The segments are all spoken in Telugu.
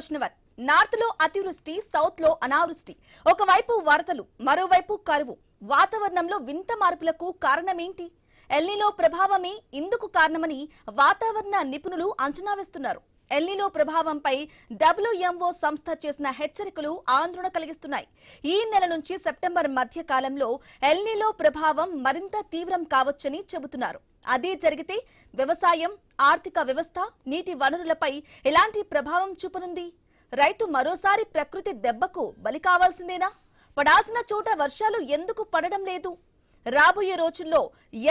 వష్ణవర్. నార్త్ లో అతివృష్టి, సౌత్ లో అనావృష్టి. ఒకవైపు వరదలు, మరోవైపు కరువు. వాతావరణంలో వింత మార్పులకు కారణమేంటి? ఎల్నినో ప్రభావమే ఇందుకు కారణమని వాతావరణ నిపుణులు అంచనా వేస్తున్నారు. ఎల్నినో ప్రభావంపై WMO సంస్థ చేసిన హెచ్చరికలు ఆందోళన కలిగిస్తున్నాయి. ఈ నెల నుంచి సెప్టెంబర్ మధ్య కాలంలో ఎల్నినో ప్రభావం మరింత తీవ్రం కావచ్చని చెబుతున్నారు. అదే జరిగితే వ్యవసాయం, ఆర్థిక వ్యవస్థ, నీటి వనరులపై ఎలాంటి ప్రభావం చూపనుంది? రైతు మరోసారి ప్రకృతి దెబ్బకు బలి కావాల్సిందేనా? పడాల్సిన చోట వర్షాలు ఎందుకు పడడం లేదు? రాబోయే రోజుల్లో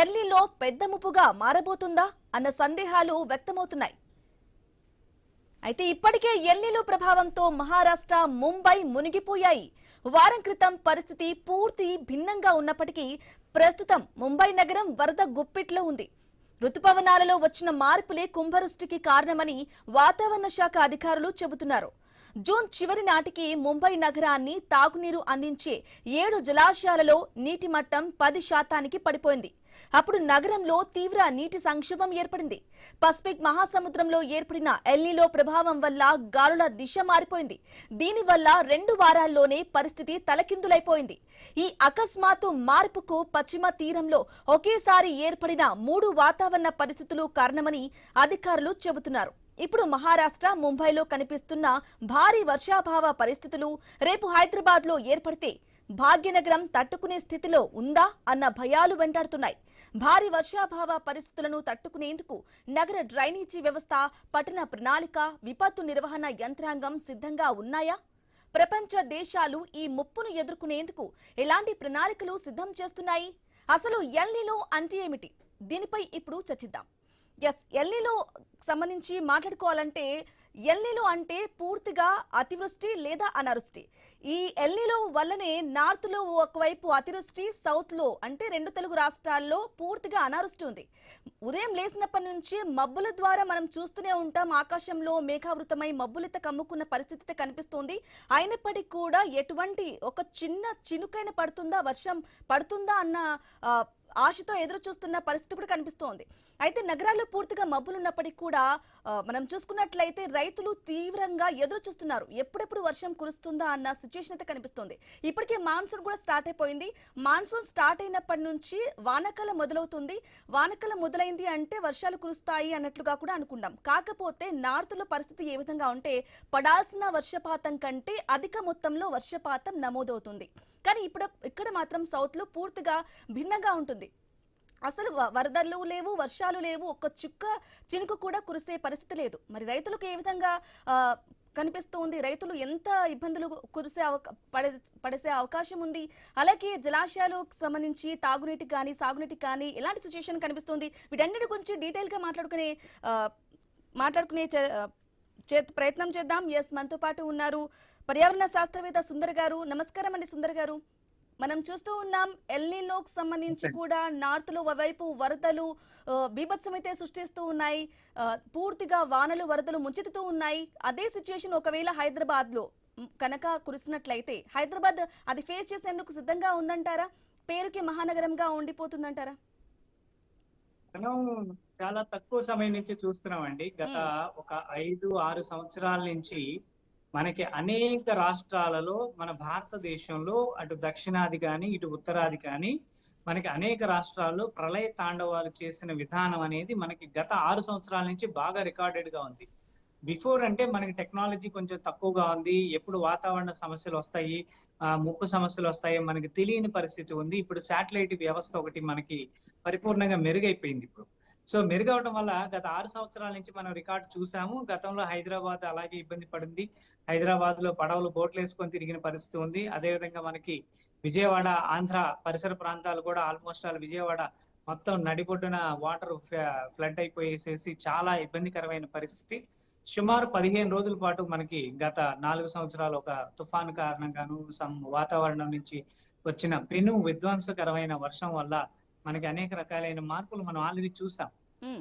ఎల్నినో పెద్ద ముప్పుగా మారబోతుందా అన్న సందేహాలు వ్యక్తమవుతున్నాయి. అయితే ఇప్పటికే ఎల్నినో ప్రభావంతో మహారాష్ట్ర, ముంబై మునిగిపోయాయి. వారం క్రితం పరిస్థితి పూర్తి భిన్నంగా ఉన్నప్పటికీ ప్రస్తుతం ముంబై నగరం వరద గుప్పిట్లో ఉంది. రుతుపవనాలలో వచ్చిన మార్పులే కుంభవృష్టికి కారణమని వాతావరణ శాఖ అధికారులు చెబుతున్నారు. జూన్ చివరి నాటికి ముంబై నగరాన్ని తాగునీరు అందించే 7 జలాశయాలలో నీటి మట్టం 10% పడిపోయింది. అప్పుడు నగరంలో తీవ్ర నీటి సంక్షోభం ఏర్పడింది. పసిఫిక్ మహాసముద్రంలో ఏర్పడిన ఎల్నినో ప్రభావం వల్ల గాలుల దిశ మారిపోయింది. దీనివల్ల 2 వారాల్లోనే పరిస్థితి తలకిందులైపోయింది. ఈ అకస్మాత్తు మార్పుకు పశ్చిమ తీరంలో ఒకేసారి ఏర్పడిన 3 వాతావరణ పరిస్థితులు కారణమని అధికారులు చెబుతున్నారు. ఇప్పుడు మహారాష్ట్ర, ముంబైలో కనిపిస్తున్న భారీ వర్షాభావ పరిస్థితులు రేపు హైదరాబాద్ లో ఏర్పడితే భాగ్యనగరం తట్టుకునే స్థితిలో ఉందా అన్న భయాలు వెంటాడుతున్నాయి. భారీ వర్షాభావ పరిస్థితులను తట్టుకునేందుకు నగర డ్రైనేజీ వ్యవస్థ, పట్టణ ప్రణాళిక, విపత్తు నిర్వహణ యంత్రాంగం సిద్ధంగా ఉన్నాయా? ప్రపంచ దేశాలు ఈ ముప్పును ఎదుర్కొనేందుకు ఎలాంటి ప్రణాళికలు సిద్ధం చేస్తున్నాయి? అసలు ఎల్నినో అంటే ఏమిటి? దీనిపై ఇప్పుడు చర్చిద్దాం. ఎల్నినో సంబంధించి మాట్లాడుకోవాలంటే ఎల్నినో అంటే పూర్తిగా అతివృష్టి లేదా అనావృష్టి. ఈ ఎల్నినో వల్లనే నార్త్ లో ఒకవైపు అతివృష్టి, సౌత్ లో అంటే 2 తెలుగు రాష్ట్రాల్లో పూర్తిగా అనావృష్టి ఉంది. ఉదయం లేచినప్పటి నుంచి మబ్బుల ద్వారా మనం చూస్తూనే ఉంటాం. ఆకాశంలో మేఘావృతమై మబ్బులెత్త కమ్ముకున్న పరిస్థితి కనిపిస్తోంది. అయినప్పటికీ కూడా ఎటువంటి ఒక చిన్న చినుకైన పడుతుందా, వర్షం పడుతుందా అన్న ఆశతో ఎదురు చూస్తున్న పరిస్థితి కూడా కనిపిస్తోంది. అయితే నగరాల్లో పూర్తిగా మబ్బులున్నప్పటికీ కూడా మనం చూసుకున్నట్లయితే రైతులు తీవ్రంగా ఎదురు చూస్తున్నారు. ఎప్పుడెప్పుడు వర్షం కురుస్తుందా అన్న సిచ్యువేషన్ అయితే కనిపిస్తోంది. ఇప్పటికే మాన్సూన్ కూడా స్టార్ట్ అయిపోయింది. మాన్సూన్ స్టార్ట్ అయినప్పటి నుంచి వానకాలం మొదలవుతుంది. వానకాలం మొదలైంది అంటే వర్షాలు కురుస్తాయి అన్నట్లుగా కూడా అనుకుంటాం. కాకపోతే నార్త్ లో పరిస్థితి ఏ విధంగా ఉంటే పడాల్సిన వర్షపాతం కంటే అధిక మొత్తంలో వర్షపాతం నమోదవుతుంది. కానీ ఇక్కడ మాత్రం సౌత్ లో పూర్తిగా భిన్నంగా ఉంటుంది. అసలు వరదలు లేవు, వర్షాలు లేవు, ఒక్క చినుకు కూడా కురిసే పరిస్థితి లేదు. మరి రైతులకు ఏ విధంగా కనిపిస్తుంది? రైతులు ఎంత ఇబ్బందులు పడేసే అవకాశం ఉంది? అలాగే జలాశయాలకు సంబంధించి తాగునీటికి కానీ సాగునీటికి కానీ ఎలాంటి సిచ్యువేషన్ కనిపిస్తుంది? వీటన్నిటి గురించి డీటెయిల్ గా మాట్లాడుకునే ప్రయత్నం చేద్దాం. మనతో పాటు ఉన్నారు పర్యావరణ శాస్త్రవేత్త సుందర్ గారు. నమస్కారం అండి సుందర్ గారు. మనం చూస్తూ ఉన్నాం ఎల్నినోకు సంబంధించి కూడా నార్త్ లో వైపు వరదలు బీభత్సమైతే సృష్టిస్తూ ఉన్నాయి. పూర్తిగా వానలు, వరదలు ముంచెత్తుతూ ఉన్నాయి. అదే సిచ్యువేషన్ ఒకవేళ హైదరాబాద్ లో కనుక కురిసినట్లయితే హైదరాబాద్ అది ఫేస్ చేసేందుకు సిద్ధంగా ఉందంటారా? పేరుకి మహానగరంగా ఉండిపోతుందంటారా? మనం చాలా తక్కువ సమయం నుంచి చూస్తున్నామండి. గత ఒక 5-6 సంవత్సరాల నుంచి మనకి అనేక రాష్ట్రాలలో, మన భారతదేశంలో అటు దక్షిణాది కానీ ఇటు ఉత్తరాది కానీ మనకి అనేక రాష్ట్రాల్లో ప్రళయ తాండవాలు చేసిన విధానం అనేది మనకి గత 6 సంవత్సరాల నుంచి బాగా రికార్డెడ్ గా ఉంది. బిఫోర్ అంటే మనకి టెక్నాలజీ కొంచెం తక్కువగా ఉంది. ఎప్పుడు వాతావరణ సమస్యలు వస్తాయి, ముప్పు సమస్యలు వస్తాయి మనకి తెలియని పరిస్థితి ఉంది. ఇప్పుడు శాటిలైట్ వ్యవస్థ ఒకటి మనకి పరిపూర్ణంగా మెరుగైపోయింది ఇప్పుడు. సో మెరుగవడం వల్ల గత 6 సంవత్సరాల నుంచి మనం రికార్డు చూసాము. గతంలో హైదరాబాద్ అలాగే ఇబ్బంది పడింది. హైదరాబాద్ లో పడవలు బోట్లు వేసుకొని తిరిగిన పరిస్థితి ఉంది. అదేవిధంగా మనకి విజయవాడ, ఆంధ్ర పరిసర ప్రాంతాలు కూడా ఆల్మోస్ట్ విజయవాడ మొత్తం నడిబొడ్డున వాటర్ ఫ్లడ్ అయిపోయేసేసి చాలా ఇబ్బందికరమైన పరిస్థితి. సుమారు 15 రోజుల పాటు మనకి గత 4 సంవత్సరాలు ఒక తుఫాను కారణంగాను వాతావరణం నుంచి వచ్చిన పెను విధ్వంసకరమైన వర్షం వల్ల మనకి అనేక రకాలైన మార్పులు మనం ఆల్రెడీ చూసాం.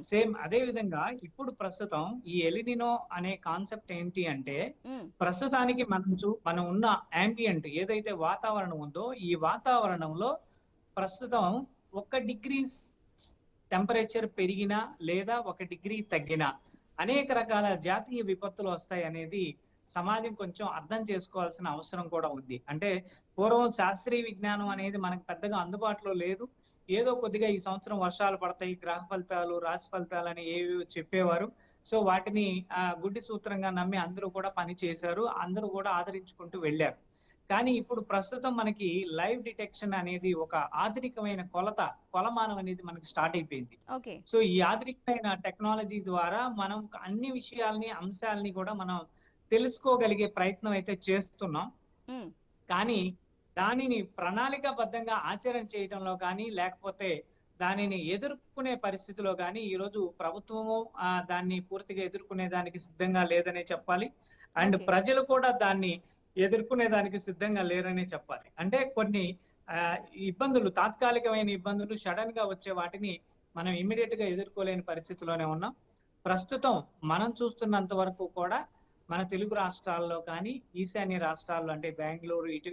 సేమ్ అదే విధంగా ఇప్పుడు ప్రస్తుతం ఈ ఎల్నినో అనే కాన్సెప్ట్ ఏంటి అంటే, ప్రస్తుతానికి మనం ఉన్న యాంబియంట్ ఏదైతే వాతావరణం ఉందో ఈ వాతావరణంలో ప్రస్తుతం 1 డిగ్రీ టెంపరేచర్ పెరిగినా లేదా 1 డిగ్రీ తగ్గినా అనేక రకాల జాతీయ విపత్తులు వస్తాయి అనేది సమాజం కొంచెం అర్థం చేసుకోవాల్సిన అవసరం కూడా ఉంది. అంటే పూర్వం శాస్త్రీయ విజ్ఞానం అనేది మనకు పెద్దగా అందుబాటులో లేదు. ఏదో కొద్దిగా ఈ సంవత్సరం వర్షాలు పడతాయి, గ్రహ ఫలితాలు, రాశి ఫలితాలు అని ఏవేవో చెప్పేవారు. సో వాటిని గుడ్డి సూత్రంగా నమ్మి అందరూ కూడా పని చేశారు. అందరూ కూడా ఆదరించుకుంటూ వెళ్ళారు. కానీ ఇప్పుడు ప్రస్తుతం మనకి లైవ్ డిటెక్షన్ అనేది ఒక ఆధునికమైన కొలమానం అనేది మనకి స్టార్ట్ అయిపోయింది. ఓకే. సో ఈ ఆధునికమైన టెక్నాలజీ ద్వారా మనం అన్ని విషయాల్ని, అంశాలని కూడా మనం తెలుసుకోగలిగే ప్రయత్నం అయితే చేస్తున్నాం. ఉమ్, కానీ దానిని ప్రణాళికాబద్ధంగా ఆచరణ చేయడంలో కానీ, లేకపోతే దానిని ఎదుర్కొనే పరిస్థితిలో కానీ ఈరోజు ప్రభుత్వము దాన్ని పూర్తిగా ఎదుర్కొనే దానికి సిద్ధంగా లేదనే చెప్పాలి. And okay. ప్రజలు కూడా దాన్ని ఎదుర్కొనే దానికి సిద్ధంగా లేరనే చెప్పాలి. అంటే కొన్ని ఇబ్బందులు, తాత్కాలికమైన ఇబ్బందులు, సడన్ గా వచ్చే వాటిని మనం ఇమ్మీడియట్ గా ఎదుర్కోలేని పరిస్థితిలోనే ఉన్నాం. ప్రస్తుతం మనం చూస్తున్నంత వరకు కూడా మన తెలుగు రాష్ట్రాల్లో కానీ, ఈశాన్య రాష్ట్రాల్లో అంటే బెంగళూరు ఇటు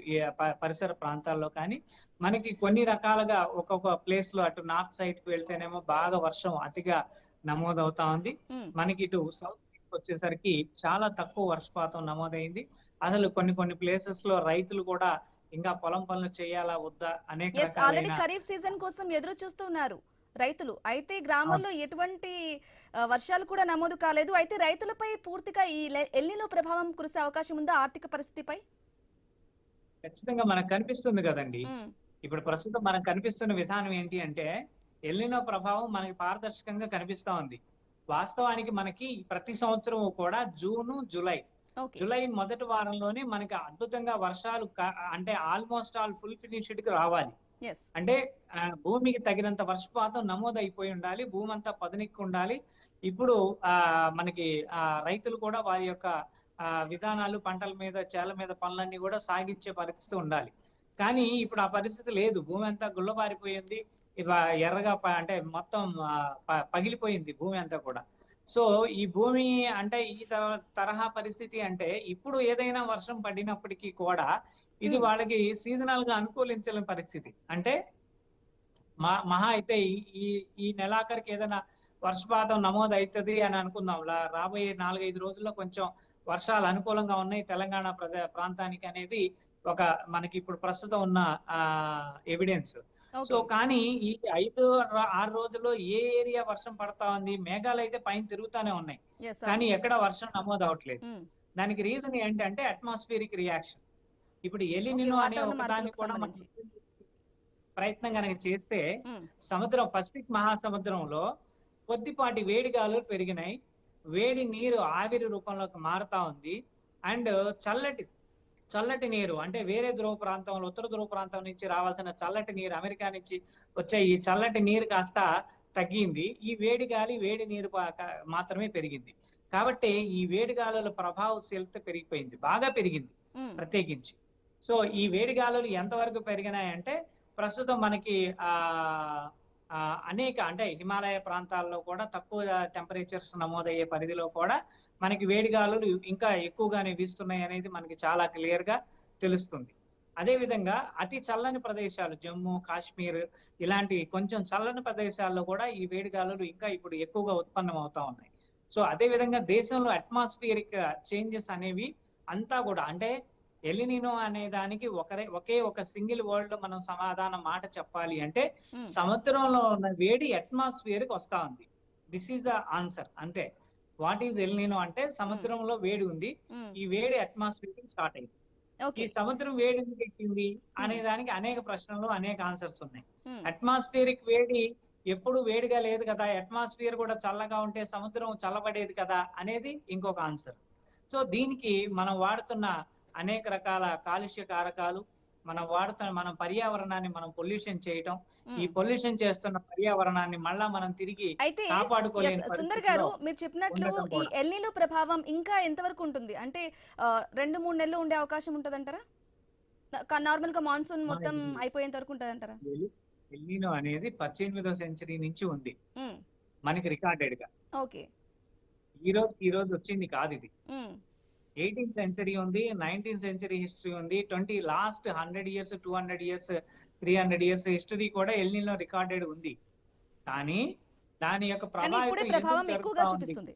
పరిసర ప్రాంతాల్లో కానీ మనకి కొన్ని రకాలుగా ఒక్కొక్క ప్లేస్ లో అటు నార్త్ సైడ్ కి వెళ్తేనేమో బాగా వర్షం అతిగా నమోదవుతా ఉంది. ఉమ్, మనకి ఇటు సౌత్ వచ్చేసరికి చాలా తక్కువ వర్షపాతం నమోదైంది. అసలు కొన్ని ప్లేసెస్ లో రైతులు కూడా ఇంకా పొలం పనులు చేయాలా వద్దా అనేక ఎస్, ఆల్రెడీ రకాలైన ఖరీఫ్ సీజన్ కోసం ఎదురు చూస్తున్నారు రైతులు. అయితే గ్రామాల్లో ఎటువంటి వర్షాలు కూడా నమోదు కాలేదు. అయితే రైతులపై పూర్తిగా ఈ ఎల్నినో ప్రభావం కురిసే అవకాశం ఉందా ఆర్థిక పరిస్థితిపై? ఖచ్చితంగా మనకు కనిపిస్తుంది కదండి. ఉమ్, ఇప్పుడు ప్రస్తుతం మనకు కనిపిస్తున్న విధానం ఏంటి అంటే ఎల్నినో ప్రభావం మనకి పారదర్శకంగా కనిపిస్తా ఉంది. వాస్తవానికి మనకి ప్రతి సంవత్సరం కూడా ఓకే. జూలై మొదటి వారంలోనే మనకి అద్భుతంగా వర్షాలు అంటే ఆల్మోస్ట్ ఆల్ ఫుల్ ఫినిష్డ్ గా రావాలి. ఎస్. అంటే భూమికి తగినంత వర్షపాతం నమోదైపోయి ఉండాలి, భూమి అంతా పదునెక్కి ఉండాలి. ఇప్పుడు మనకి రైతులు కూడా వారి యొక్క విధానాలు, పంటల మీద, చేల మీద పనులన్నీ కూడా సాగించే పరిస్థితి ఉండాలి. కానీ ఇప్పుడు ఆ పరిస్థితి లేదు. భూమి అంతా గుల్లబారిపోయింది, ఎర్రగా అంటే మొత్తం పగిలిపోయింది భూమి అంతా కూడా. సో ఈ భూమి అంటే ఈ తరహా పరిస్థితి అంటే ఇప్పుడు ఏదైనా వర్షం పడినప్పటికీ కూడా ఇది వాళ్ళకి సీజనల్ గా అనుకూలించలేని పరిస్థితి. అంటే మహా అయితే ఈ ఈ నెలాఖరికి ఏదైనా వర్షపాతం నమోదు అవుతుంది అని అనుకుందాం. రాబోయే 4-5 రోజుల్లో కొంచెం వర్షాలు అనుకూలంగా ఉన్నాయి తెలంగాణ ప్రాంతానికి అనేది ఒక మనకి ఇప్పుడు ప్రస్తుతం ఉన్న ఎవిడెన్స్. సో కానీ ఈ 5-6 రోజుల్లో ఏ ఏరియా వర్షం పడతా ఉంది, మేఘాలు అయితే పైన తిరుగుతానే ఉన్నాయి కానీ ఎక్కడ వర్షం నమోదు అవట్లేదు. దానికి రీజన్ ఏంటంటే అట్మాస్ఫియరిక్ రియాక్షన్. ఇప్పుడు ఎలినినో అనే ఒకదాన్ని కూడా మనం ప్రయత్నం కనుక చేస్తే సముద్రం, పసిఫిక్ మహాసముద్రంలో కొద్దిపాటి వేడి గాలులు పెరిగినాయి, వేడి నీరు ఆవిరి రూపంలోకి మారుతా ఉంది. అండ్ చల్లటి నీరు అంటే వేరే ధ్రువ ప్రాంతంలో, ఉత్తర ధ్రువ ప్రాంతం నుంచి రావాల్సిన చల్లటి నీరు, అమెరికా నుంచి వచ్చే ఈ చల్లటి నీరు కాస్త తగ్గింది. ఈ వేడి గాలి, వేడి నీరు మాత్రమే పెరిగింది. కాబట్టి ఈ వేడి గాలుల ప్రభావశీలత పెరిగిపోయింది, బాగా పెరిగింది ప్రత్యేకించి. సో ఈ వేడి గాలులు ఎంతవరకు పెరిగినాయంటే ప్రస్తుతం మనకి అనేక అంటే హిమాలయ ప్రాంతాల్లో కూడా తక్కువ టెంపరేచర్స్ నమోదయ్యే పరిధిలో కూడా మనకి వేడి గాలులు ఇంకా ఎక్కువగానే వీస్తున్నాయి అనేది మనకి చాలా క్లియర్ గా తెలుస్తుంది. అదే విధంగా అతి చల్లని ప్రదేశాలు, జమ్మూ కాశ్మీర్ ఇలాంటి కొంచెం చల్లని ప్రదేశాల్లో కూడా ఈ వేడి గాలులు ఇంకా ఇప్పుడు ఎక్కువగా ఉత్పన్నం అవుతా ఉన్నాయి. సో అదే విధంగా దేశంలో అట్మాస్ఫియరిక్ చేంజెస్ అనేవి అంతా కూడా అంటే ఎలినినో అనే దానికి ఒకే ఒక సింగిల్ వర్డ్ లో మనం సమాధానం మాట చెప్పాలి అంటే సముద్రంలో ఉన్న వేడి అట్మాస్ఫియర్ కి వస్తా ఉంది. This is the answer. అంతే. వాట్ ఈజ్ ఎలినినో అంటే సముద్రంలో వేడి ఉంది, ఈ వేడి అట్మాస్ఫియర్ కి స్టార్ట్ అయింది. ఈ సముద్రం వేడి ఎందుకు ఎక్కింది అనే దానికి అనేక ప్రశ్నలు, అనేక ఆన్సర్స్ ఉన్నాయి. అట్మాస్ఫియరిక్ వేడి ఎప్పుడు వేడిగా లేదు కదా, అట్మాస్ఫియర్ కూడా చల్లగా ఉంటే సముద్రం చల్లబడేది కదా అనేది ఇంకొక ఆన్సర్. సో దీనికి మనం వాడుతున్న అనేక రకాల కాలుష్య కారకాలు, మనం పర్యావరణాన్ని మనం పొల్యూషన్ చేయటం, ఈ పొల్యూషన్ చేస్తున్న పర్యావరణాన్ని మళ్ళా మనం తిరిగి కాపాడుకోలేని సుందర్ గారు, మీరు చెప్పినట్లు ఈ ఎల్నినో ప్రభావం ఇంకా ఎంతవరకు ఉంటుంది? అంటే 2-3 నెలలు ఉండే అవకాశం ఉంటదంటారా? నార్మల్ గా మాన్సూన్ మొత్తం అయిపోయేంత వరకు ఉంటదంటారా? ఎల్నినో అనేది 18వ సెంచరీ నుంచి ఉంది మనకి రికార్డెడ్ గా. ఓకే. ఈ రోజు వచ్చింది కాదు ఇది. 18th సెంచరీ ఉంది, 19th సెంచరీ హిస్టరీ ఉంది, last 100 years, 200 years, 300 years history కూడా ఎల్నినో రికార్డెడ్ ఉంది. కానీ దాని యొక్క ప్రభావం ఎక్కువగా చూపిస్తుంది.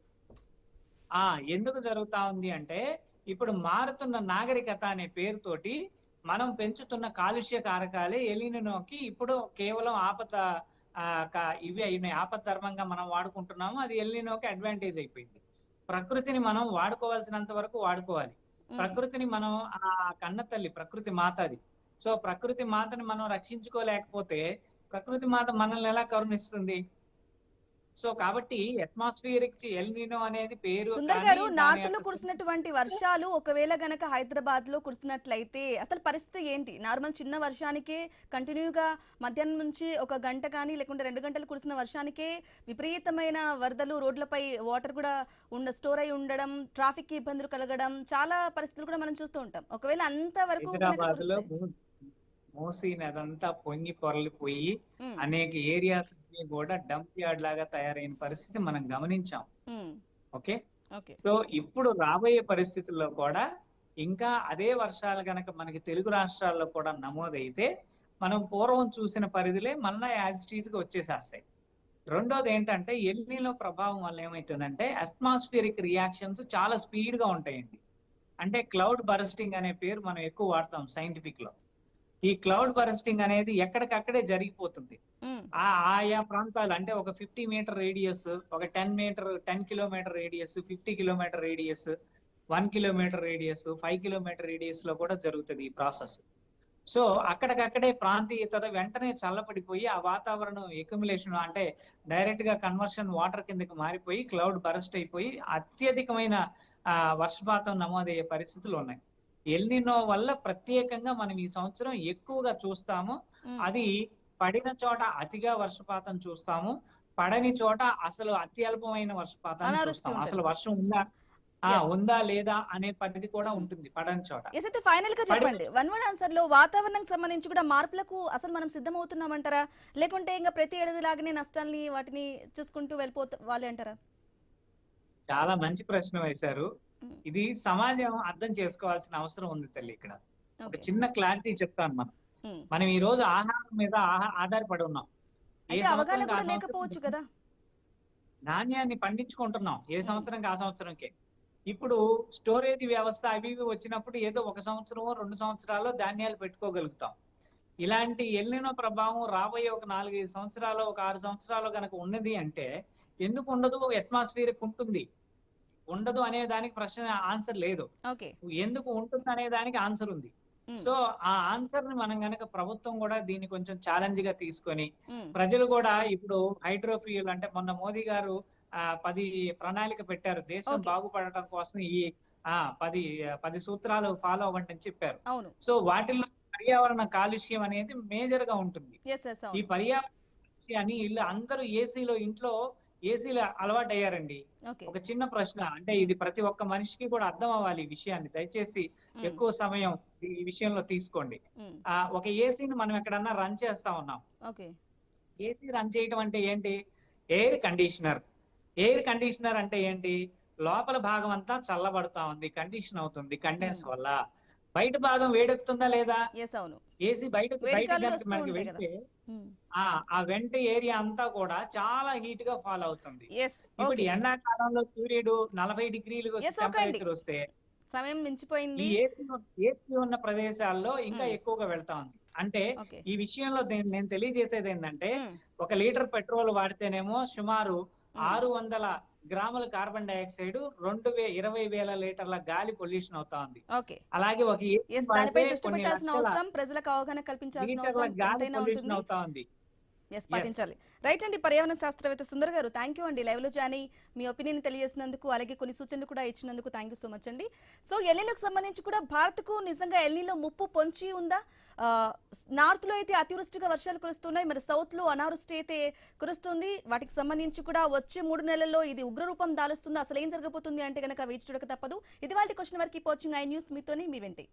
ఎందుకు జరుగుతా ఉంది అంటే ఇప్పుడు మారుతున్న నాగరికత అనే పేరుతోటి మనం పెంచుతున్న కాలుష్య కారకాలే ఎలినినోకి ఇప్పుడు కేవలం ఇవి అయినాయి, ఆపద్ధర్మంగా మనం వాడుకుంటున్నాము. అది ఎలినినోకి అడ్వాంటేజ్ అయిపోయింది. ప్రకృతిని మనం వాడుకోవాల్సినంత వరకు వాడుకోవాలి. ఉమ్. ప్రకృతిని మనం కన్న తల్లి ప్రకృతి మాత అది. సో ప్రకృతి మాతని మనం రక్షించుకోలేకపోతే ప్రకృతి మాత మనల్ని ఎలా కరుణిస్తుంది? సో కాబట్టి అట్మాస్ఫియరిక్ ఎల్నినో అనేది పేరు, సుందర్ కానీ గారు, దాని నార్త్ లో యొక్క కురిసినటువంటి వర్షాలు ఒకవేళ గనక హైదరాబాద్ లో కురిసినట్లయితే అసలు పరిస్థితి ఏంటి? నార్మల్ చిన్న వర్షానికే కంటిన్యూగా మధ్యాహ్నం నుంచి ఒక గంట కానీ లేకుంటే 2 గంటలు కురిసిన వర్షానికే విపరీతమైన వరదలు, రోడ్లపై వాటర్ కూడా స్టోర్ అయి ఉండడం, ట్రాఫిక్ కి ఇబ్బందులు కలగడం, చాలా పరిస్థితులు కూడా మనం చూస్తూ ఉంటాం. ఒకవేళ అంత వరకు గనక హైదరాబాద్ లో కురిస్తే మోసీ నదంతా పొంగి పొరలిపోయి ఉమ్, అనేక ఏరియాస్ కూడా డంప్ యార్డ్ లాగా తయారైన పరిస్థితి మనం గమనించాం. ఉమ్, ఓకే. ఓకే. సో ఇప్పుడు రాబోయే పరిస్థితుల్లో కూడా ఇంకా అదే వర్షాలు గనక మనకి తెలుగు రాష్ట్రాల్లో కూడా నమోదైతే మనం పూర్వం చూసిన పరిధిలే మళ్ళా యాజ్ ఇట్ ఈజ్ గా వచ్చేసేస్తాయి. రెండోది ఏంటంటే ఎల్నినో ప్రభావం వల్ల ఏమైతుందంటే అట్మాస్ఫియరిక్ రియాక్షన్స్ చాలా స్పీడ్ గా ఉంటాయండి. అంటే క్లౌడ్ బర్స్టింగ్ అనే పేరు మనం ఎక్కువ వాడతాం సైంటిఫిక్ లో. ఈ క్లౌడ్ బర్స్టింగ్ అనేది ఎక్కడికక్కడే జరిగిపోతుంది. ఉమ్, ఆయా ప్రాంతాలు అంటే ఒక 50 మీటర్ రేడియస్, ఒక 10 kilometre radius, 50 kilometre radius, 1 kilometre radius, 5 kilometre radius లో కూడా జరుగుతుంది ఈ ప్రాసెస్. సో అక్కడికక్కడే ప్రాంతీయత వెంటనే చల్లపడిపోయి ఆ వాతావరణం ఎక్యుములేషన్ అంటే డైరెక్ట్ గా కన్వర్షన్ వాటర్ కిందకి మారిపోయి క్లౌడ్ బరస్ట్ అయిపోయి అత్యధికమైన వర్షపాతం నమోదయ్యే పరిస్థితులు ఉన్నాయి. ఎల్నినో వల్ల ప్రత్యేకంగా మనం ఈ సంవత్సరం ఎక్కువగా చూస్తాము. ఉమ్. అది పడిన చోట అతిగా వర్షపాతం చూస్తాము, పడని చోట అసలు అత్యల్పమైన వర్షపాతాన్ని అనావృష్టి చూస్తాం. ఉంటుంది. అసలు వర్షం ఉందా Yes. ఉందా లేదా అనే పరిధి కూడా ఉంటుంది పడని చోట. ఎస్, అయితే ఫైనల్ గా పడి చెప్పండి, వన్ వర్డ్ ఆన్సర్ లో వాతావరణం సంబంధించి కూడా మార్పులకు అసలు మనం సిద్ధమవుతున్నామంటారా, లేకుంటే ఇంకా ప్రతి ఏడాది లాగానే నష్టాల్ని వాటిని చూసుకుంటూ వెళ్ళిపోవాలి అంటారా? చాలా మంచి ప్రశ్న వేశారు. ఉమ్, ఇది సమాజం అర్థం చేసుకోవాల్సిన అవసరం ఉంది తల్లి. ఇక్కడ ఒక ఓకే. చిన్న క్లారిటీ చెప్తాను. ఉమ్. మనం ఈ రోజు ఆహారం మీద ఆధారపడి ఉన్నాం. ఏ అయితే అవగాహన సంవత్సరం కూడా లేకపోవచ్చు కదా. ధాన్యాన్ని పండించుకుంటున్నాం ఏ ఉమ్, సంవత్సరంకి ఆ సంవత్సరంకే. ఇప్పుడు స్టోరేజ్ వ్యవస్థ అవి ఇవి వచ్చినప్పుడు ఏదో 1 సంవత్సరం 2 సంవత్సరాల్లో ధాన్యాలు పెట్టుకోగలుగుతాం. ఇలాంటి ఎల్నినో ప్రభావం రాబోయే ఒక 4-5 సంవత్సరాలు, ఒక 6 సంవత్సరాలు గనక ఉన్నది అంటే ఎందుకు ఉండదు? అట్మాస్ఫియర్ ఉంటుంది. ఉండదు అనే దానికి ప్రశ్న ఆన్సర్ లేదు. ఓకే. ఎందుకు ఉంటుంది అనే దానికి ఆన్సర్ ఉంది. ఉమ్, సో ఆ ఆన్సర్ ని మనం గనక ప్రభుత్వం కూడా దీన్ని కొంచెం ఛాలెంజ్ గా తీసుకొని ఉమ్, ప్రజలు కూడా ఇప్పుడు హైడ్రోఫ్యూయల్ అంటే మొన్న మోదీ గారు 10 ప్రణాళిక పెట్టారు దేశం ఓకే. బాగుపడటం కోసం. ఈ 10 సూత్రాలు ఫాలో అవ్వండి అని చెప్పారు. అవును. సో వాటిల్లో పర్యావరణ కాలుష్యం అనేది మేజర్ గా ఉంటుంది. ఎస్, ఎస్, ఈ అవును. పర్యావరణ కాలుష్యాన్ని అందరూ ఏసీలో అలవాటు అయ్యారండి. ఓకే. ఒక చిన్న ప్రశ్న, అంటే ఉమ్, ఇది ప్రతి ఒక్క మనిషికి కూడా అర్థం అవ్వాలి ఈ విషయాన్ని. దయచేసి ఉమ్, ఎక్కువ సమయం ఈ విషయంలో తీసుకోండి. ఉమ్, ఒక ఏసీని మనం ఎక్కడన్నా రన్ చేస్తా ఉన్నాం. ఓకే. ఏసీ రన్ చేయటం అంటే ఏంటి? Air conditioner. ఎయిర్ కండిషనర్ అంటే ఏంటి? లోపల భాగం అంతా చల్లబడతా ఉంది, కండిషన్ అవుతుంది కండెన్స్ ఉమ్, వల్ల. బయట భాగం వేడెక్కుతుందా లేదా? ఎస్, అవును. ఏసీ బయట వేడి గాలులు గనుక వస్తూ మనకి ఉంటాయి కదా. వెళ్తే ఉమ్, ఆ వెంట ఏరియా అంతా కూడా చాలా హీట్ గా ఫాల్ అవుతుంది. ఎస్. ఇప్పుడు ఓకే. ఎండాకాలంలో సూర్యుడు 40 డిగ్రీలు ఎస్, ఓకే అండి. టెంపరేచర్ వస్తే సమయం ఈ మించిపోయింది. ఏసీ ఉన్న ప్రదేశాల్లో ఇంకా ఉమ్, ఎక్కువగా వెళ్తా ఉంది. అంటే ఓకే. ఈ విషయంలో నేను తెలియజేసేది ఏంటంటే ఉమ్, 1 లీటర్ పెట్రోల్ వాడితేనేమో సుమారు ఉమ్, 600 గ్రాముల కార్బన్ డైఆక్సైడ్, 20,000 లీటర్ల గాలి పొల్యూషన్ అవుతా ఉంది. ఓకే. అలాగే ఒక ఏసీ ఎస్, వాడితే దానిపై దృష్టి కొన్ని పెట్టాల్సిన లక్షల అవసరం, ప్రజలకు అవగాహన కల్పించాల్సిన లీటర్ల అవసరం గాలి ఎంతైనా పొల్యూషన్ ఉంటుంది. అవుతా ఉంది. Yes, yes. పాటించాలి. రైట్ అండి, పర్యావరణ శాస్త్రవేత్త సుందర్ గారు, థ్యాంక్ యూ అండి. లైవ్ లో జాయిన్ అయ్యి మీ ఒపీనియన్ తెలియజేసినందుకు, అలాగే కొన్ని సూచనలు కూడా ఇచ్చినందుకు థ్యాంక్ యూ సో మచ్ అండి. సో ఎల్నినోకి సంబంధించి కూడా భారత్కు నిజంగా ఎల్నినో ముప్పు పొంచి ఉందా? నార్త్ లో అయితే అతివృష్టిగా వర్షాలు కురుస్తున్నాయి, మరి సౌత్ లో అనావృష్టి అయితే కురుస్తుంది. వాటికి సంబంధించి కూడా వచ్చే 3 నెలల్లో ఇది ఉగ్రరూపం దాలుస్తుంది. అసలు ఏం జరగబోతుంది అంటే కనుక వేచి చూడక తప్పదు. ఇది వాళ్ళ క్వశ్చన్ వరకు వాచింగ్ ఐ న్యూస్. మీతోని మీ వెంటి.